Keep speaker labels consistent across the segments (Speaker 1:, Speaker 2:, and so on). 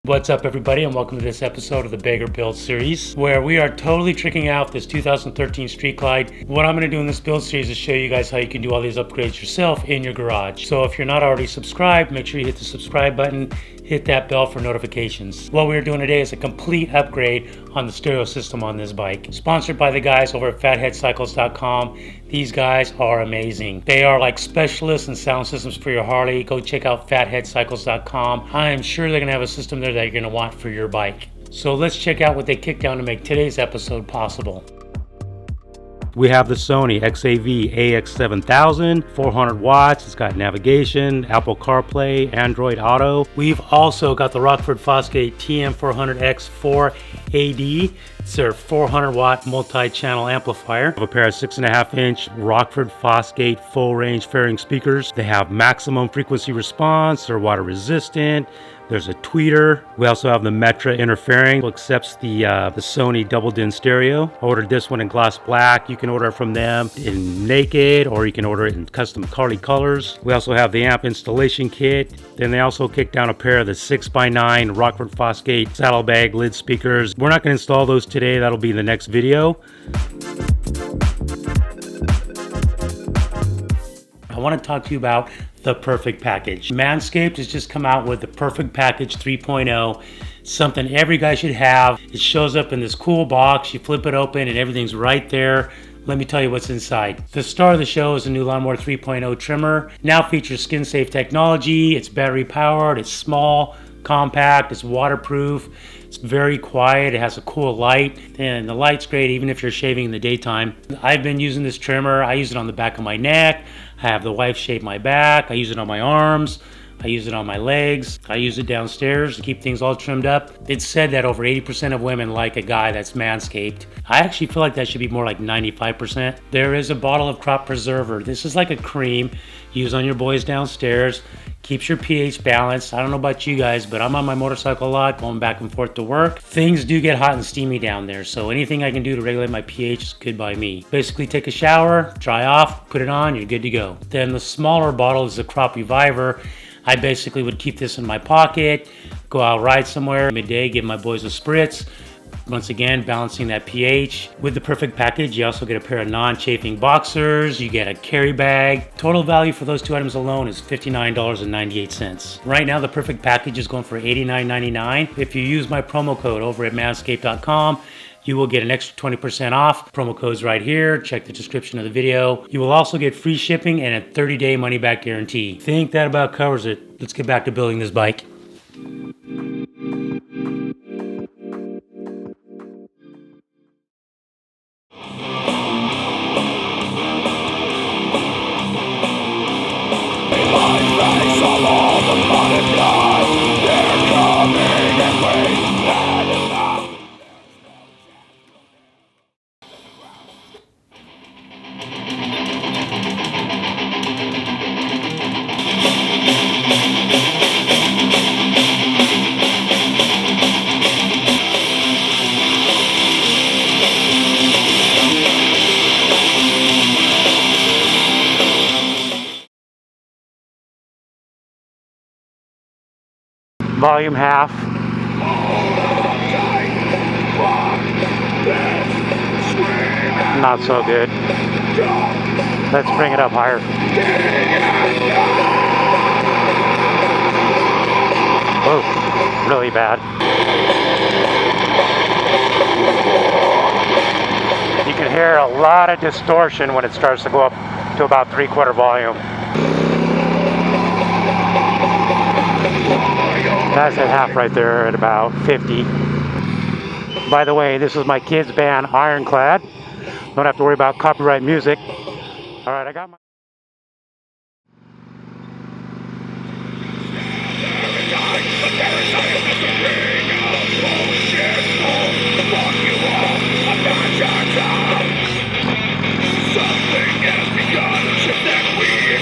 Speaker 1: What's up everybody, and welcome to this episode of the Beggar Build series, where we are totally tricking out this 2013 Street Glide. What I'm going to do in this build series is show you guys how you can do all these upgrades yourself in your garage. So if you're not already subscribed, make sure you hit the subscribe button, hit that bell for notifications. What we're doing today is a complete upgrade on the stereo system on this bike. Sponsored by the guys over at fatheadcycles.com. These guys are amazing. They are like specialists in sound systems for your Harley. Go check out fatheadcycles.com. I am sure they're going to have a system there that you're going to want for your bike. So let's check out what they kicked down to make today's episode possible. We have the Sony XAV AX7000, 400 watts. It's got navigation, Apple CarPlay, Android Auto. We've also got the Rockford Fosgate TM400X4 AD. It's their 400 watt multi-channel amplifier. We have a pair of 6.5-inch Rockford Fosgate full range fairing speakers. They have maximum frequency response. They're water resistant. There's a tweeter. We also have the Metra Inner Fairing, which accepts the Sony Double Din stereo. I ordered this one in gloss black. You can order it from them in naked, or you can order it in custom Harley colors. We also have the amp installation kit. Then they also kicked down a pair of the 6x9 Rockford Fosgate saddlebag lid speakers. We're not going to install those today. That'll be in the next video. I want to talk to you about the Perfect Package. MANSCAPED has just come out with the Perfect Package 3.0. Something every guy should have. It shows up in this cool box. You flip it open and everything's right there. Let me tell you what's inside. The star of the show is a new Lawnmower 3.0 trimmer. Now features skin-safe technology. It's battery powered. It's small, compact. It's waterproof. It's very quiet. It has a cool light, and the light's great even if you're shaving in the daytime. I've been using this trimmer. I use it on the back of my neck. I have the wife shave my back. I use it on my arms. I use it on my legs. I use it downstairs to keep things all trimmed up. It's said that over 80% of women like a guy that's manscaped. I actually feel like that should be more like 95%. There is a bottle of crop preserver. This is like a cream used on your boys downstairs. Keeps your pH balanced. I don't know about you guys, but I'm on my motorcycle a lot, going back and forth to work. Things do get hot and steamy down there, so anything I can do to regulate my pH is good by me. Basically take a shower, dry off, put it on, you're good to go. Then the smaller bottle is the Crop Reviver. I basically would keep this in my pocket, go out ride somewhere, midday, give my boys a spritz. Once again, balancing that pH. With the Perfect Package, you also get a pair of non-chafing boxers. You get a carry bag. Total value for those two items alone is $59.98. Right now, the Perfect Package is going for $89.99. If you use my promo code over at manscaped.com, you will get an extra 20% off. Promo code's right here. Check the description of the video. You will also get free shipping and a 30-day money-back guarantee. Think that about covers it. Let's get back to building this bike. Volume half. Not so good. Let's bring it up higher. Whoa, really bad. You can hear a lot of distortion when it starts to go up to about 3/4 volume. That's at half right there at about 50. By the way, this is my kids' band, Ironclad. Don't have to worry about copyright music. All right, I got my...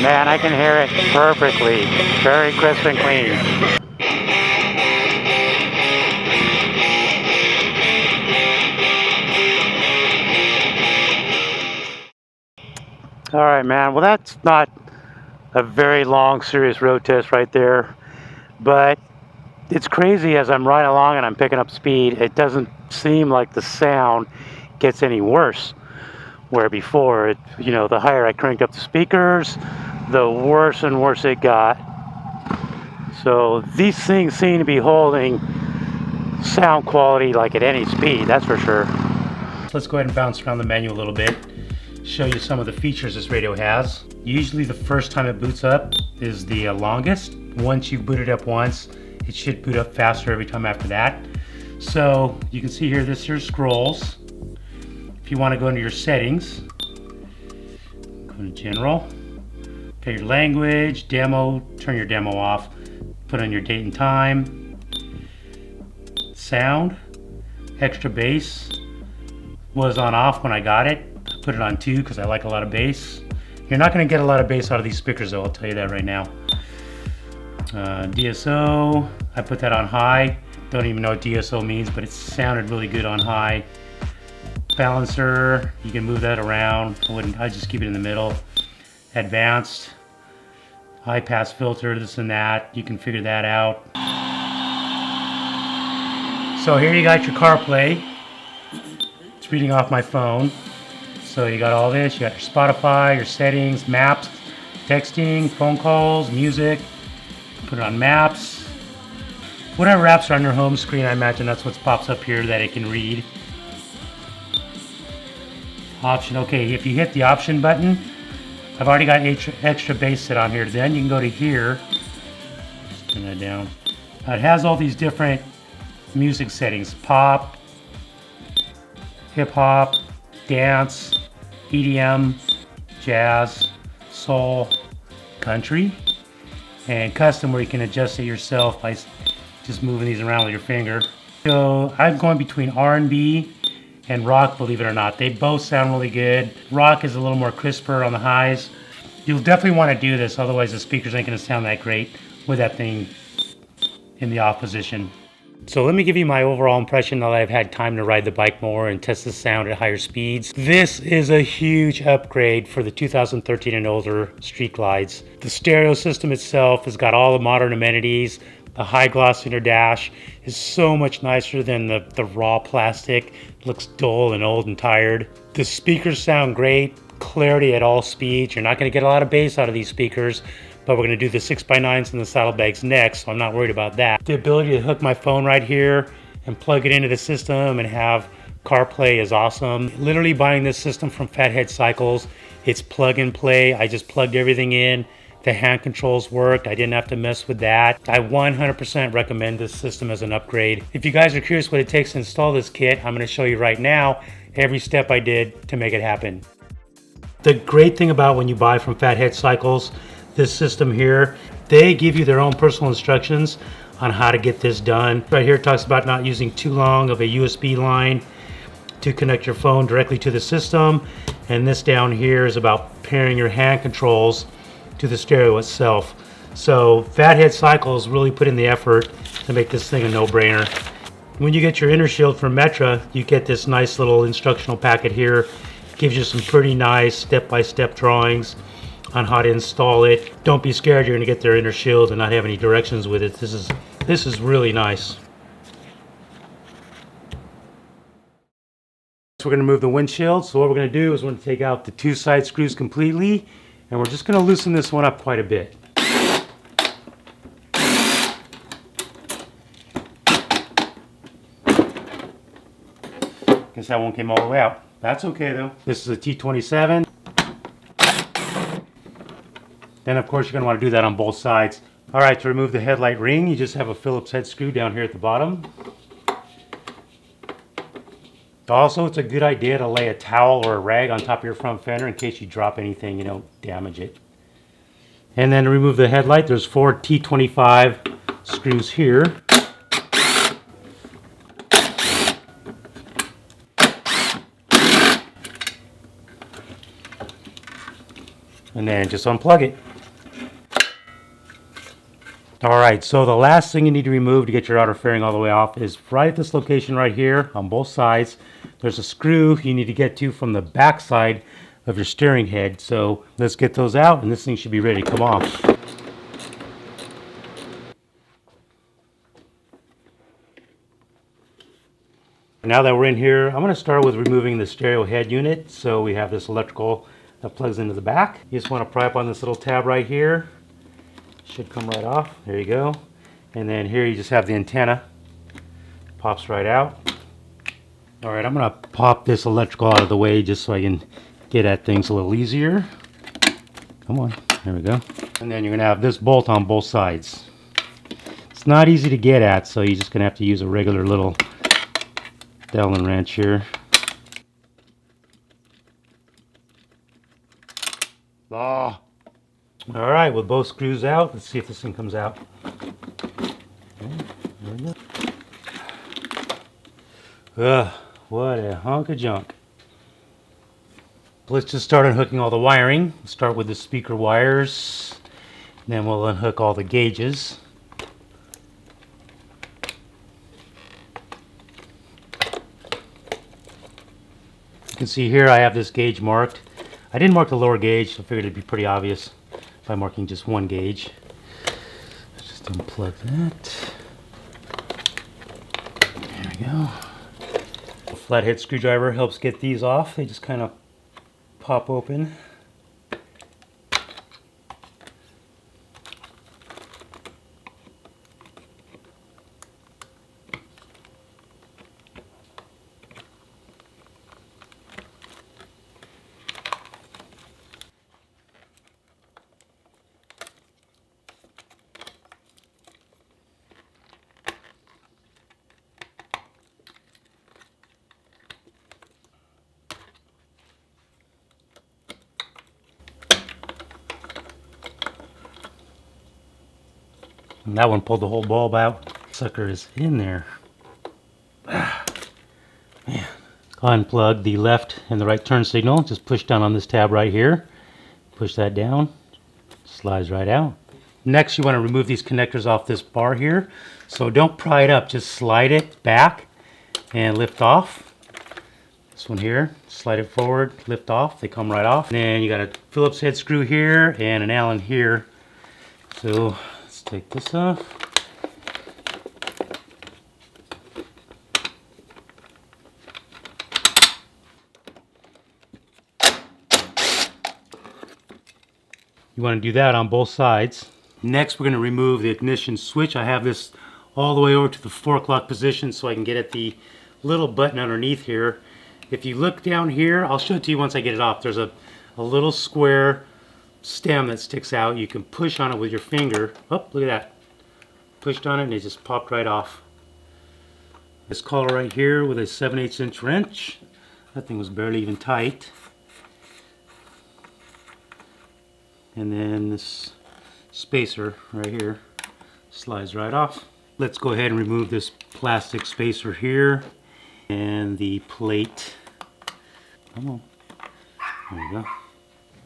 Speaker 1: Man, I can hear it perfectly. Very crisp and clean. All right, man. Well, that's not a very long, serious road test right there, but It's crazy as I'm riding along and I'm picking up speed, it doesn't seem like the sound gets any worse. Where before, the higher I cranked up the speakers, the worse and worse it got. So these things seem to be holding sound quality like at any speed, that's for sure. Let's go ahead and bounce around the menu a little bit, show you some of the features this radio has. Usually the first time it boots up is the longest. Once you boot it up once, it should boot up faster every time after that. So you can see here, this here scrolls. If you want to go into your settings, go to general, pick your language, demo, turn your demo off, put on your date and time, sound, extra bass was on off when I got it. I put it on 2 because I like a lot of bass. You're not going to get a lot of bass out of these speakers though, I'll tell you that right now. DSO, I put that on high. Don't even know what DSO means, but it sounded really good on high. Balancer, you can move that around. I just keep it in the middle. Advanced, high pass filter, this and that. You can figure that out. So here you got your CarPlay. It's reading off my phone. So you got all this. You got your Spotify, your settings, maps, texting, phone calls, music. Put it on maps. Whatever apps are on your home screen, I imagine that's what pops up here that it can read. Option, okay, if you hit the option button, I've already got extra bass set on here. Then you can go to here. Just turn that down. It has all these different music settings: pop, hip hop, dance, EDM, jazz, soul, country, and custom, where you can adjust it yourself by just moving these around with your finger. So I'm going between R&B and rock, believe it or not. They both sound really good. Rock is a little more crisper on the highs. You'll definitely want to do this, otherwise the speakers ain't going to sound that great with that thing in the off position. So let me give you my overall impression now that I've had time to ride the bike more and test the sound at higher speeds. This is a huge upgrade for the 2013 and older street glides. The stereo system itself has got all the modern amenities. The high gloss inner dash is so much nicer than the raw plastic. It looks dull and old and tired. The speakers sound great, clarity at all speeds. You're not going to get a lot of bass out of these speakers, but we're going to do the 6x9s and the saddlebags next, so I'm not worried about that. The ability to hook my phone right here and plug it into the system and have CarPlay is awesome. Literally buying this system from Fathead Cycles, it's plug and play. I just plugged everything in. The hand controls worked. I didn't have to mess with that. I 100% recommend this system as an upgrade. If you guys are curious what it takes to install this kit, I'm going to show you right now every step I did to make it happen. The great thing about when you buy from Fathead Cycles, this system here, they give you their own personal instructions on how to get this done. Right here it talks about not using too long of a USB line to connect your phone directly to the system. And this down here is about pairing your hand controls to the stereo itself. So Fathead Cycles really put in the effort to make this thing a no-brainer. When you get your inner shield from Metra, you get this nice little instructional packet here. It gives you some pretty nice step-by-step drawings on how to install it. Don't be scared you're going to get their inner shield and not have any directions with it. This is really nice. So we're going to remove the windshield. So what we're going to do is we're going to take out the 2 side screws completely, and we're just going to loosen this one up quite a bit. Guess that one came all the way out. That's okay though. This is a T27. Then of course you're going to want to do that on both sides. Alright, to remove the headlight ring, you just have a Phillips head screw down here at the bottom. Also, it's a good idea to lay a towel or a rag on top of your front fender in case you drop anything, you don't damage it. And then to remove the headlight, there's 4 T25 screws here. And then just unplug it. Alright, so the last thing you need to remove to get your outer fairing all the way off is right at this location right here on both sides. There's a screw you need to get to from the back side of your steering head. So let's get those out and this thing should be ready to come off. Now that we're in here, I'm going to start with removing the stereo head unit. So we have this electrical that plugs into the back. You just want to pry up on this little tab right here. Should come right off. There you go. And then here you just have the antenna. Pops right out. All right, I'm going to pop this electrical out of the way just so I can get at things a little easier. Come on. There we go. And then you're going to have this bolt on both sides. It's not easy to get at, so you're just going to have to use a regular little Allen wrench here. Oh. All right, with both screws out, let's see if this thing comes out. Okay, there we go. Ugh, what a hunk of junk. Let's just start unhooking all the wiring. Start with the speaker wires, then we'll unhook all the gauges. You can see here I have this gauge marked. I didn't mark the lower gauge, so I figured it'd be pretty obvious by marking just one gauge. Let's just unplug that. There we go. A flathead screwdriver helps get these off. They just kind of pop open. And that one pulled the whole bulb out. Sucker is in there. Man. Unplug the left and the right turn signal. Just push down on this tab right here. Push that down. Slides right out. Next, you want to remove these connectors off this bar here. So don't pry it up. Just slide it back and lift off. This one here. Slide it forward, lift off. They come right off. And then you got a Phillips head screw here and an Allen here. So let's take this off. You want to do that on both sides. Next, we're going to remove the ignition switch. I have this all the way over to the 4 o'clock position so I can get at the little button underneath here. If you look down here, I'll show it to you once I get it off. There's a little square stem that sticks out. You can push on it with your finger. Oh, look at that. Pushed on it and it just popped right off. This collar right here with a 7/8 inch wrench. That thing was barely even tight. And then this spacer right here slides right off. Let's go ahead and remove this plastic spacer here and the plate. Come on. There you go.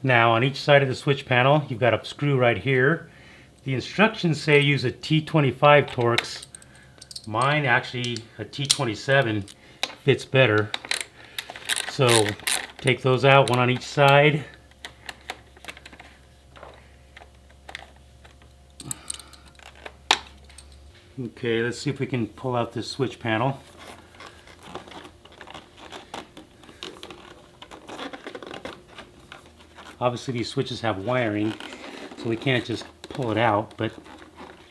Speaker 1: Now on each side of the switch panel, you've got a screw right here. The instructions say use a T25 Torx. Mine actually, a T27 fits better. So take those out, one on each side. Okay, let's see if we can pull out this switch panel. Obviously these switches have wiring, so we can't just pull it out, but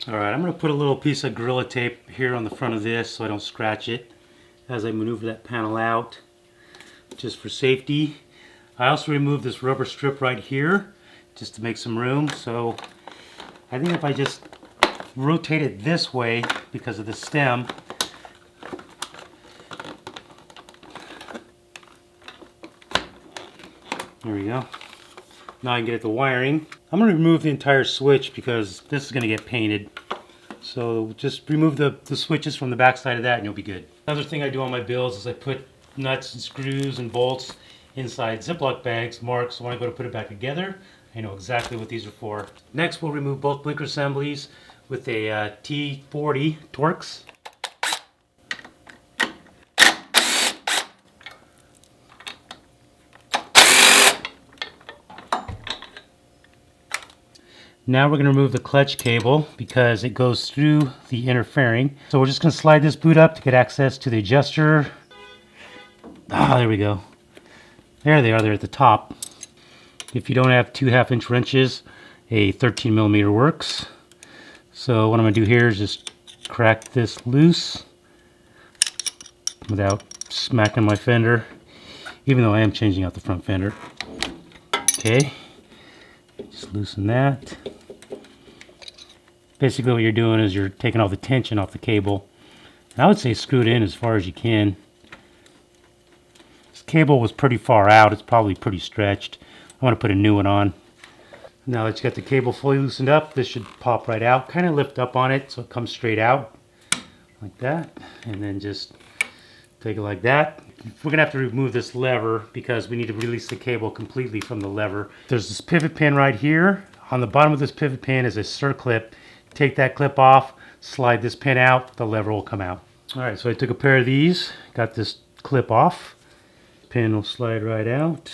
Speaker 1: alright, I'm going to put a little piece of Gorilla Tape here on the front of this so I don't scratch it as I maneuver that panel out, just for safety. I also removed this rubber strip right here just to make some room, so I think if I just rotate it this way because of the stem, there we go. Now I can get at the wiring. I'm going to remove the entire switch because this is going to get painted. So just remove the switches from the back side of that and you'll be good. Another thing I do on my builds is I put nuts and screws and bolts inside Ziploc bags marked, so when I go to put it back together, I know exactly what these are for. Next, we'll remove both blinker assemblies with a T40 Torx. Now we're going to remove the clutch cable because it goes through the inner fairing. So we're just going to slide this boot up to get access to the adjuster. Ah, there we go. There they are, they're at the top. If you don't have 2 1/2-inch wrenches, a 13mm works. So what I'm going to do here is just crack this loose without smacking my fender, even though I am changing out the front fender. Okay, just loosen that. Basically what you're doing is you're taking all the tension off the cable. And I would say screw it in as far as you can. This cable was pretty far out, it's probably pretty stretched. I want to put a new one on. Now that you got the cable fully loosened up, this should pop right out. Kind of lift up on it so it comes straight out like that, and then just take it like that. We're gonna have to remove this lever because we need to release the cable completely from the lever. There's this pivot pin right here. On the bottom of this pivot pin is a circlip. Take that clip off, slide this pin out, the lever will come out. All right, so I took a pair of these, got this clip off. Pin will slide right out.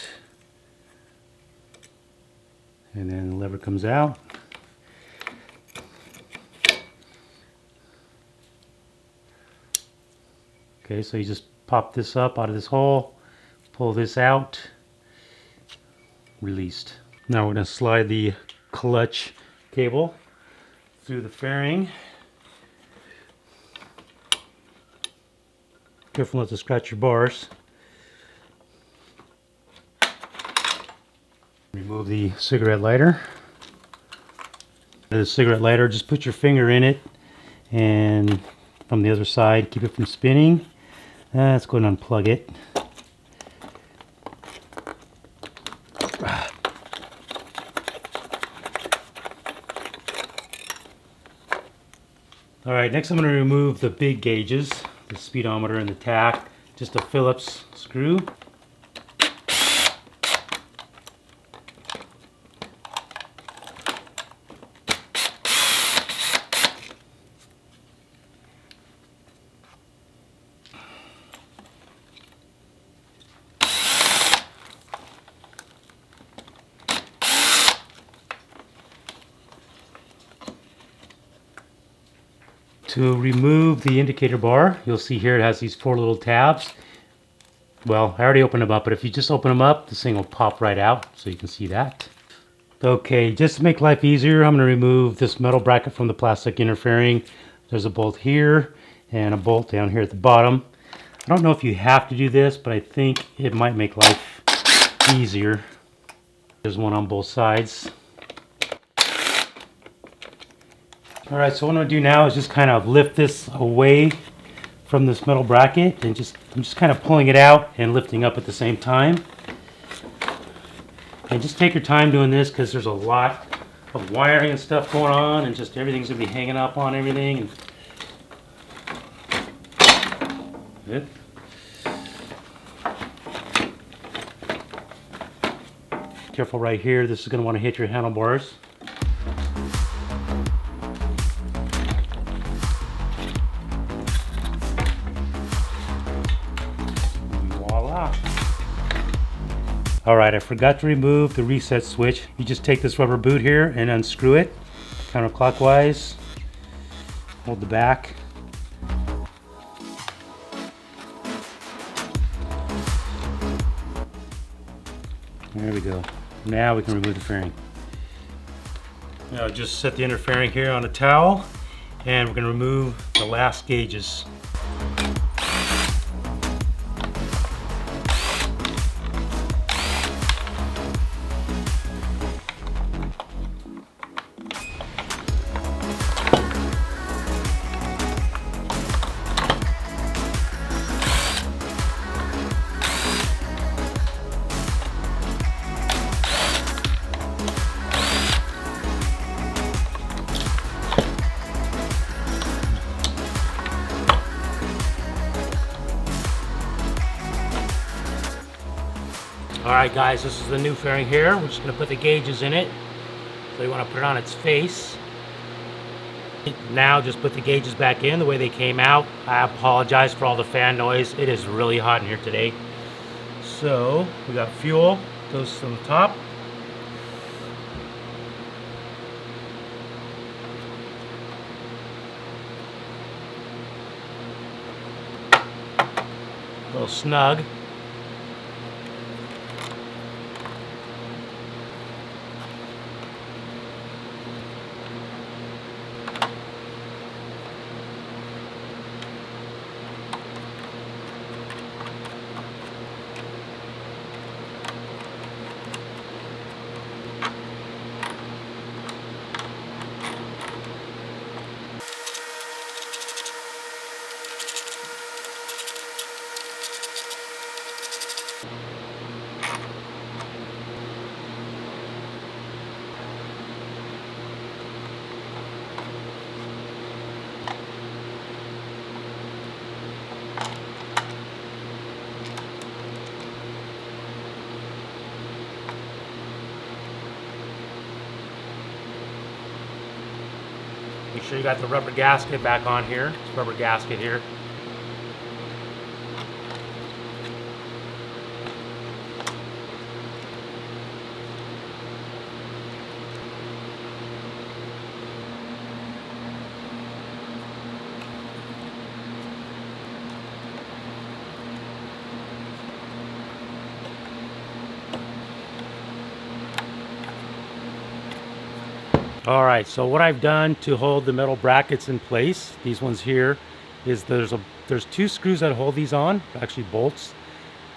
Speaker 1: And then the lever comes out. Okay, so you just pop this up out of this hole, pull this out, released. Now we're going to slide the clutch cable through the fairing. Careful not to scratch your bars. Remove the cigarette lighter. The cigarette lighter, just put your finger in it and from the other side, keep it from spinning. Let's go and unplug it. Alright, next I'm going to remove the big gauges, the speedometer and the tach, just a Phillips screw. To remove the indicator bar, you'll see here it has these 4 little tabs. Well, I already opened them up, but if you just open them up, this thing will pop right out, so you can see that. Okay, just to make life easier, I'm going to remove this metal bracket from the plastic inner fairing. There's a bolt here and a bolt down here at the bottom. I don't know if you have to do this, but I think it might make life easier. There's one on both sides. Alright, so what I'm going to do now is just kind of lift this away from this metal bracket and I'm just kind of pulling it out and lifting up at the same time. And just take your time doing this because there's a lot of wiring and stuff going on and just everything's going to be hanging up on everything. Good. Careful right here, this is going to want to hit your handlebars. Alright, I forgot to remove the reset switch. You just take this rubber boot here and unscrew it counterclockwise. Hold the back. There we go. Now we can remove the fairing. Now just set the inner fairing here on a towel and we're going to remove the last gauges. Alright guys, this is the new fairing here. We're just going to put the gauges in it. So you want to put it on its face. Now just put the gauges back in the way they came out. I apologize for all the fan noise. It is really hot in here today. So we got fuel, goes on the top. A little snug. Make sure you got the rubber gasket back on here. It's rubber gasket here. All right, so what I've done to hold the metal brackets in place, these ones here, is there's two screws that hold these on, actually bolts.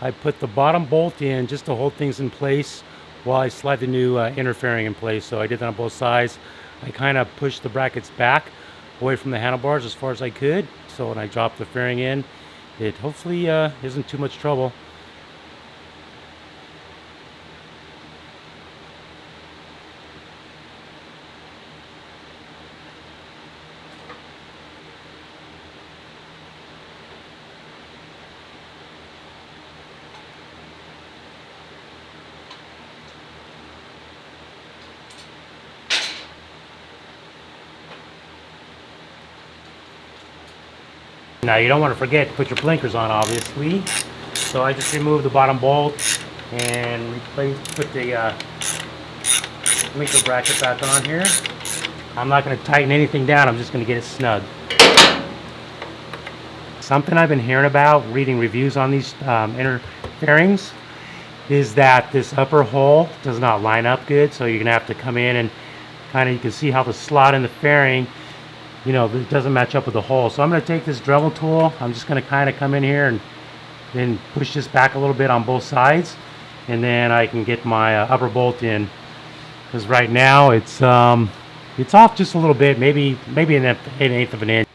Speaker 1: I put the bottom bolt in just to hold things in place while I slide the new inner fairing in place. So I did that on both sides. I kind of pushed the brackets back away from the handlebars as far as I could. So when I drop the fairing in, it hopefully isn't too much trouble. Now you don't want to forget to put your blinkers on, obviously. So I just removed the bottom bolt and put the blinker bracket back on here. I'm not going to tighten anything down, I'm just going to get it snug. Something I've been hearing about, reading reviews on these inner fairings, is that this upper hole does not line up good, so you're going to have to come in and kind of, you can see how the slot in the fairing, you know, it doesn't match up with the hole. So I'm going to take this Dremel tool, I'm just going to kind of come in here and then push this back a little bit on both sides, and then I can get my upper bolt in, because right now it's off just a little bit, maybe an eighth of an inch.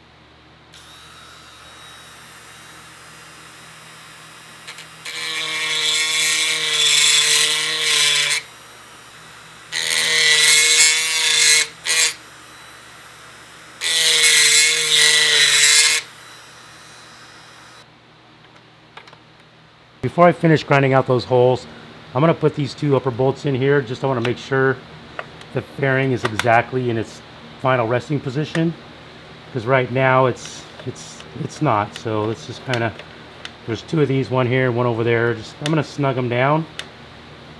Speaker 1: Before I finish grinding out those holes, I'm going to put these two upper bolts in here. Just I want to make sure the fairing is exactly in its final resting position, because right now it's not. So let's just kind of, there's two of these, one here, one over there. I'm going to snug them down,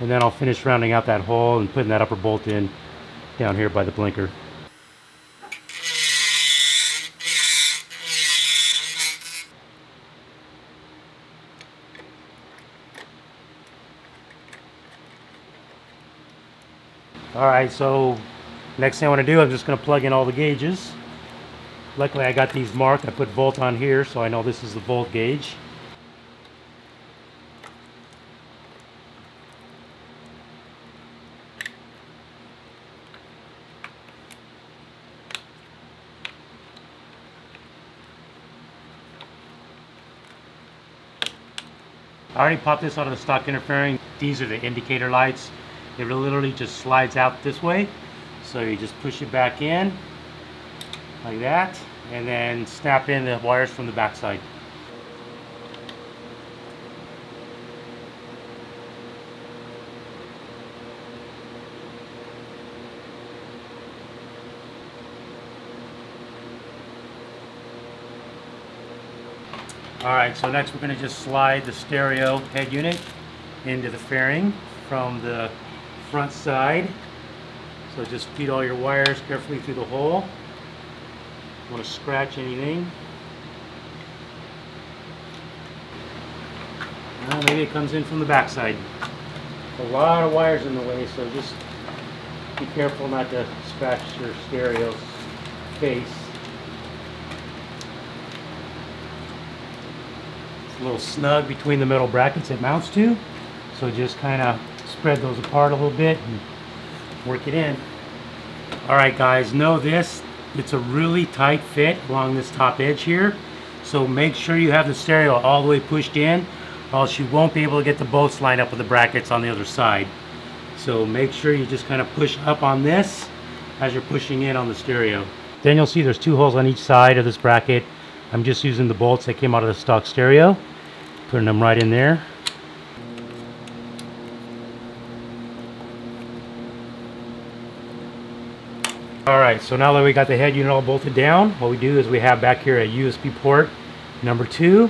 Speaker 1: and then I'll finish rounding out that hole and putting that upper bolt in down here by the blinker. Alright, so next thing I want to do, I'm just going to plug in all the gauges. Luckily I got these marked. I put volt on here so I know this is the volt gauge. I already popped this out of the stock inner fairing. These are the indicator lights. It literally just slides out this way. So you just push it back in like that, and then snap in the wires from the back side. Alright, so next we're going to just slide the stereo head unit into the fairing from the front side. So just feed all your wires carefully through the hole. Don't want to scratch anything. Well, maybe it comes in from the back side. A lot of wires in the way, so just be careful not to scratch your stereo's face. It's a little snug between the metal brackets it mounts to, so just kind of spread those apart a little bit and work it in. Alright guys, know this, it's a really tight fit along this top edge here, so make sure you have the stereo all the way pushed in, or else you won't be able to get the bolts lined up with the brackets on the other side. So make sure you just kind of push up on this as you're pushing in on the stereo. Then you'll see there's 2 holes on each side of this bracket. I'm just using the bolts that came out of the stock stereo, putting them right in there. Alright, so now that we got the head unit all bolted down, what we do is we have back here a USB port number 2,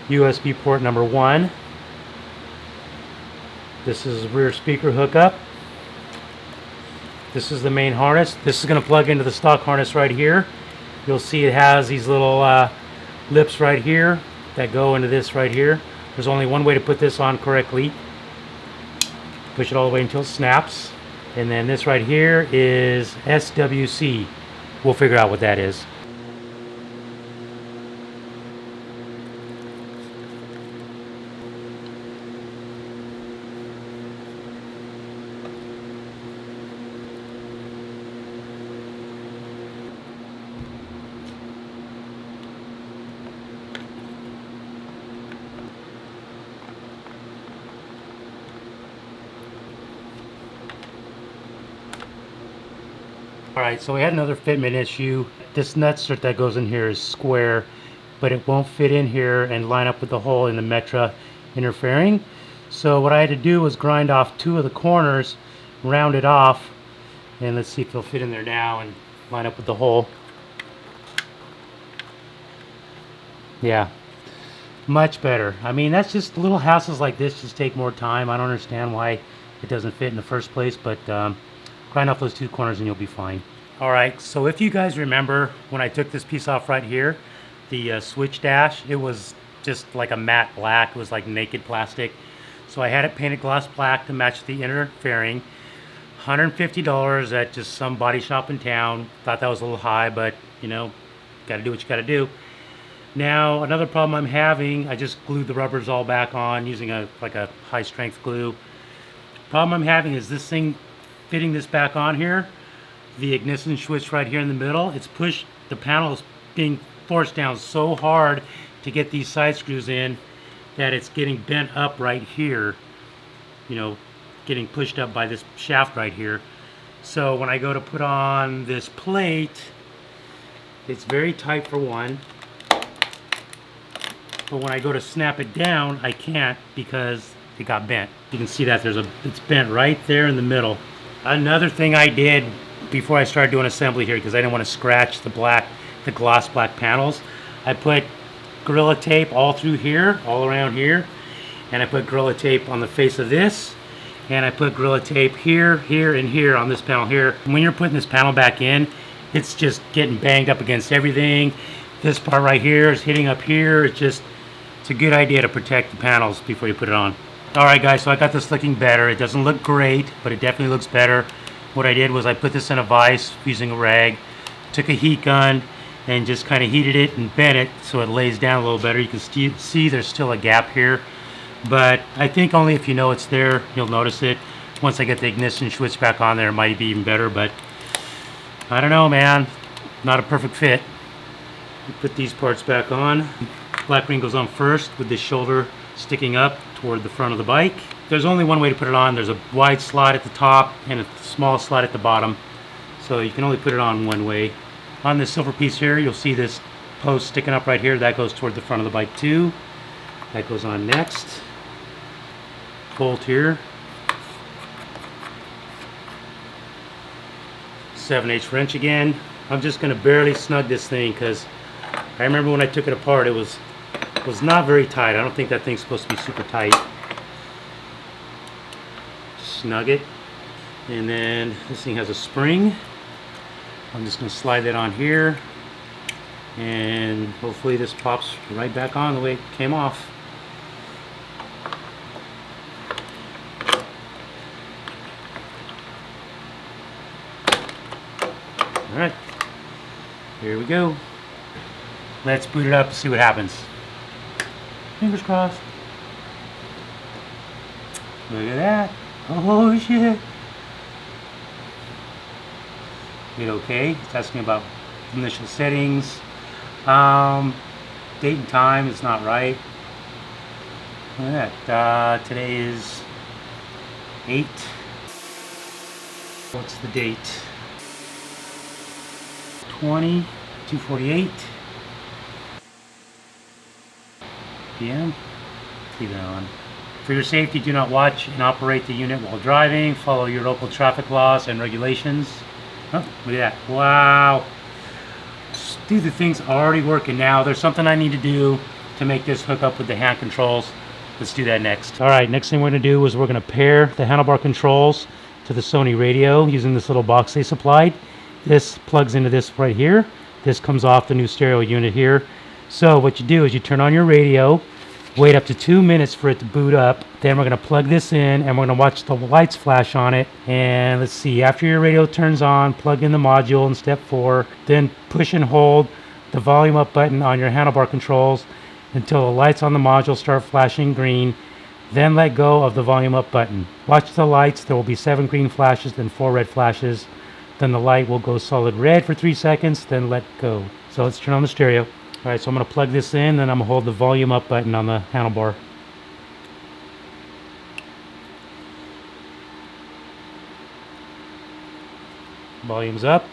Speaker 1: USB port number 1. This is rear speaker hookup. This is the main harness. This is going to plug into the stock harness right here. You'll see it has these little lips right here that go into this right here. There's only one way to put this on correctly. Push it all the way until it snaps. And then this right here is SWC. We'll figure out what that is. Alright, so we had another fitment issue. This nutsert that goes in here is square, but it won't fit in here and line up with the hole in the Metra Inner Fairing. So what I had to do was grind off 2 of the corners, round it off, and let's see if they'll fit in there now and line up with the hole. Yeah, much better. I mean, that's just little hassles like this just take more time. I don't understand why it doesn't fit in the first place, but grind off those 2 corners and you'll be fine. Alright, so if you guys remember when I took this piece off right here, the switch dash, it was just like a matte black. It was like naked plastic. So I had it painted gloss black to match the inner fairing. $150 at just some body shop in town. Thought that was a little high, but you know, gotta do what you gotta do. Now, another problem I'm having, I just glued the rubbers all back on using a high strength glue. Problem I'm having is this thing fitting this back on here, the ignition switch right here in the middle, it's pushed, the panel is being forced down so hard to get these side screws in that it's getting bent up right here, you know, getting pushed up by this shaft right here. So when I go to put on this plate, it's very tight for one, but when I go to snap it down, I can't because it got bent. You can see that it's bent right there in the middle. Another thing I did before I started doing assembly here, because I didn't want to scratch the gloss black panels, I put Gorilla Tape all through here, all around here, and I put Gorilla Tape on the face of this, and I put Gorilla Tape here, here, and here on this panel here. And when you're putting this panel back in, it's just getting banged up against everything. This part right here is hitting up here. It's a good idea to protect the panels before you put it on. Alright guys, so I got this looking better. It doesn't look great, but it definitely looks better. What I did was I put this in a vise using a rag, took a heat gun, and just kind of heated it and bent it so it lays down a little better. You can see there's still a gap here, but I think only if you know it's there, you'll notice it. Once I get the ignition switch back on there, it might be even better, but I don't know, man. Not a perfect fit. Put these parts back on. Black ring goes on first with the shoulder sticking up toward the front of the bike. There's only one way to put it on. There's a wide slot at the top and a small slot at the bottom. So you can only put it on one way. On this silver piece here, you'll see this post sticking up right here. That goes toward the front of the bike too. That goes on next. Bolt here. 7/8 wrench again. I'm just going to barely snug this thing because I remember when I took it apart, it was not very tight. I don't think that thing's supposed to be super tight. Snug it. And then this thing has a spring. I'm just going to slide that on here, and hopefully this pops right back on the way it came off. Alright, here we go. Let's boot it up and see what happens. Fingers crossed. Look at that. Oh shit. Hit OK. It's asking about initial settings. Date and time is not right. Look at that. Today is 8. What's the date? 220, 248 p.m. Leave it on. For your safety, do not watch and operate the unit while driving. Follow your local traffic laws and regulations. Oh, look at that. Wow. Dude, the thing's already working now. There's something I need to do to make this hook up with the hand controls. Let's do that next. All right, next thing we're going to do is we're going to pair the handlebar controls to the Sony radio using this little box they supplied. This plugs into this right here. This comes off the new stereo unit here. So what you do is you turn on your radio, wait up to 2 minutes for it to boot up. Then we're going to plug this in and we're going to watch the lights flash on it. And let's see, after your radio turns on, plug in the module in step 4. Then push and hold the volume up button on your handlebar controls until the lights on the module start flashing green. Then let go of the volume up button. Watch the lights. There will be 7 green flashes, then 4 red flashes. Then the light will go solid red for 3 seconds, then let go. So let's turn on the stereo. All right, so I'm going to plug this in, then I'm going to hold the volume up button on the handlebar. Volume's up.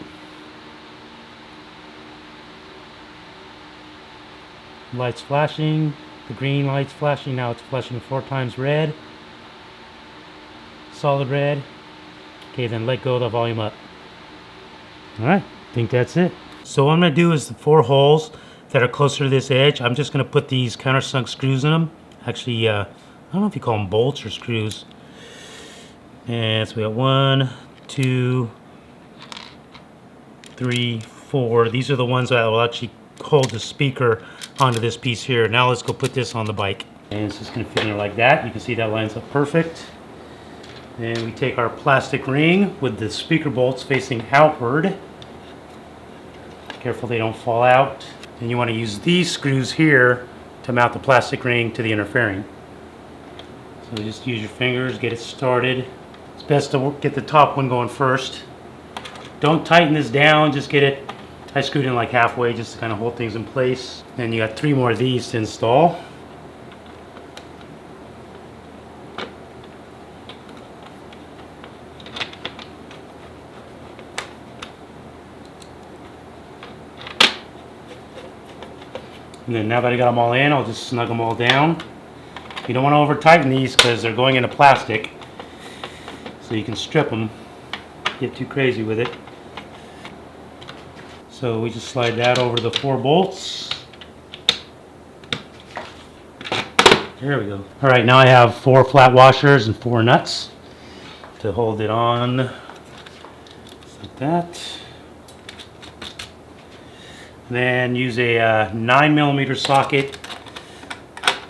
Speaker 1: Lights flashing. The green light's flashing. Now it's flashing 4 times red. Solid red. Okay, then let go of the volume up. All right, I think that's it. So what I'm going to do is the 4 holes that are closer to this edge, I'm just going to put these countersunk screws in them. Actually, I don't know if you call them bolts or screws. And so we got 1, 2, 3, 4. These are the ones that will actually hold the speaker onto this piece here. Now let's go put this on the bike. And it's just going to fit in there like that. You can see that lines up perfect. Then we take our plastic ring with the speaker bolts facing outward. Careful they don't fall out. And you want to use these screws here to mount the plastic ring to the inner fairing. So just use your fingers, get it started. It's best to get the top one going first. Don't tighten this down, just get it. I screwed in like halfway just to kind of hold things in place. Then you got 3 more of these to install. And then now that I got them all in, I'll just snug them all down. You don't want to over tighten these because they're going into plastic. So you can strip them, get too crazy with it. So we just slide that over the 4 bolts. There we go. All right, now I have 4 flat washers and 4 nuts to hold it on. Just like that. Then use a 9mm socket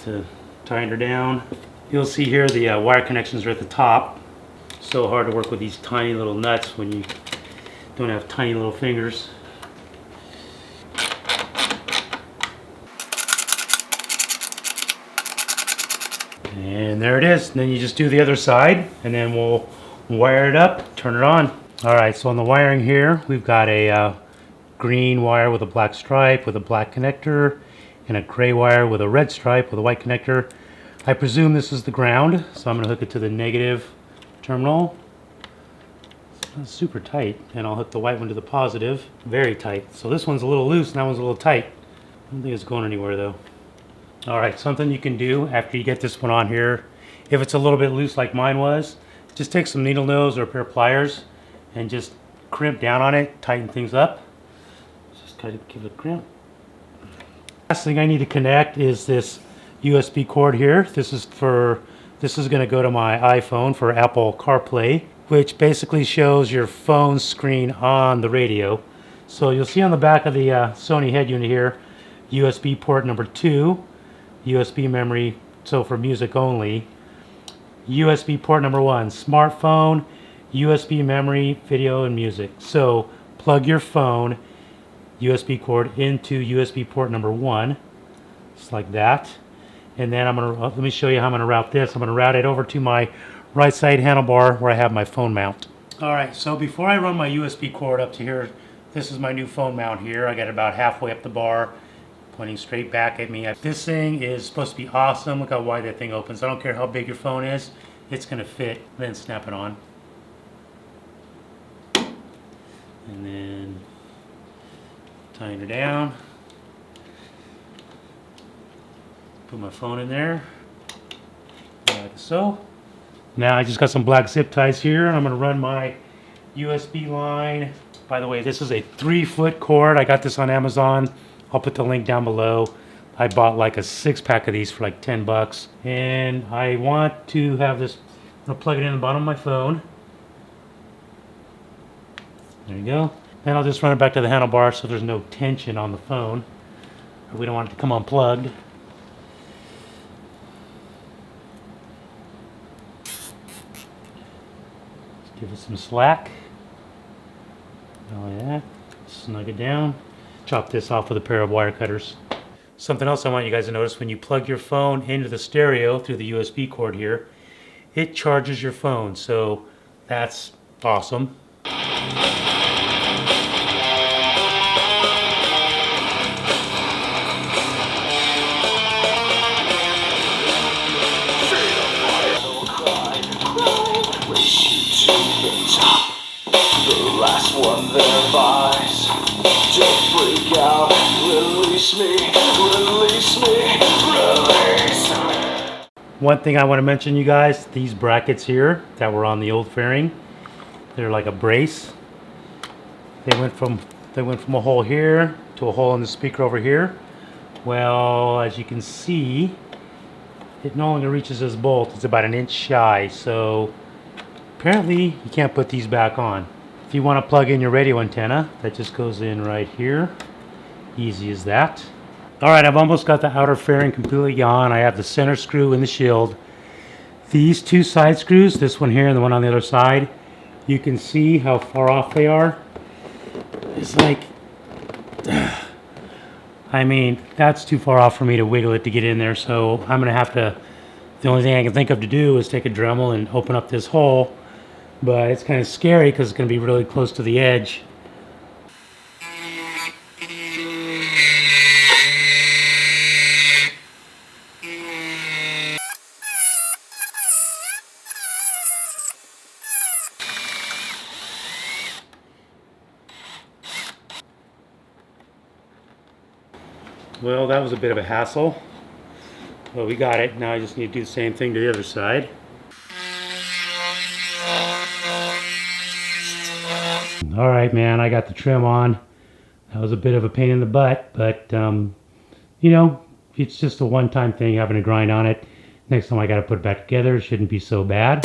Speaker 1: to tighten her down. You'll see here the wire connections are at the top. So hard to work with these tiny little nuts when you don't have tiny little fingers. And there it is. And then you just do the other side and then we'll wire it up, turn it on. All right, so on the wiring here, we've got a green wire with a black stripe with a black connector and a gray wire with a red stripe with a white connector. I presume this is the ground, so I'm going to hook it to the negative terminal. It's super tight, and I'll hook the white one to the positive. Very tight. So this one's a little loose and that one's a little tight. I don't think it's going anywhere though. Alright, something you can do after you get this one on here, if it's a little bit loose like mine was, just take some needle nose or a pair of pliers and just crimp down on it, tighten things up. Kind of give it a crimp. Last thing I need to connect is this USB cord here. This is going to go to my iPhone for Apple CarPlay, which basically shows your phone screen on the radio. So you'll see on the back of the Sony head unit here, USB port number 2, USB memory, so for music only. USB port number 1, smartphone, USB memory, video and music. So plug your phone USB cord into USB port number 1, just like that. And then let me show you how I'm gonna route this. I'm gonna route it over to my right side handlebar where I have my phone mount. All right, so before I run my USB cord up to here, this is my new phone mount here. I got it about halfway up the bar, pointing straight back at me. This thing is supposed to be awesome. Look how wide that thing opens. I don't care how big your phone is, it's gonna fit. Then snap it on. And then Tying her down. Put my phone in there, like so. Now I just got some black zip ties here, and I'm going to run my USB line. By the way, this is a 3-foot cord. I got this on Amazon. I'll put the link down below. I bought like a 6-pack of these for like 10 bucks. And I want to have this, I'm going to plug it in the bottom of my phone. There you go. Then I'll just run it back to the handlebar so there's no tension on the phone. We don't want it to come unplugged. Give it some slack. Like that. Snug it down. Chop this off with a pair of wire cutters. Something else I want you guys to notice: when you plug your phone into the stereo through the USB cord here, it charges your phone. So that's awesome.
Speaker 2: The last one there buys. Don't freak out. Release me. Release me. Release me.
Speaker 1: One thing I want to mention, you guys, these brackets here that were on the old fairing, they're like a brace. They went from a hole here to a hole in the speaker over here. Well, as you can see, it no longer reaches this bolt. It's about 1 inch shy. So apparently you can't put these back on. If you want to plug in your radio antenna, that just goes in right here. Easy as that. Alright, I've almost got the outer fairing completely on. I have the center screw in the shield. These 2 side screws, this one here and the one on the other side, you can see how far off they are. It's like, I mean, that's too far off for me to wiggle it to get in there, so I'm going to have to, the only thing I can think of to do is take a Dremel and open up this hole. But it's kind of scary because it's going to be really close to the edge. Well, that was a bit of a hassle. Well, we got it. Now I just need to do the same thing to the other side. All right, man, I got the trim on. That was a bit of a pain in the butt, but you know, it's just a one-time thing, having to grind on it. Next time I got to put it back together. It shouldn't be so bad.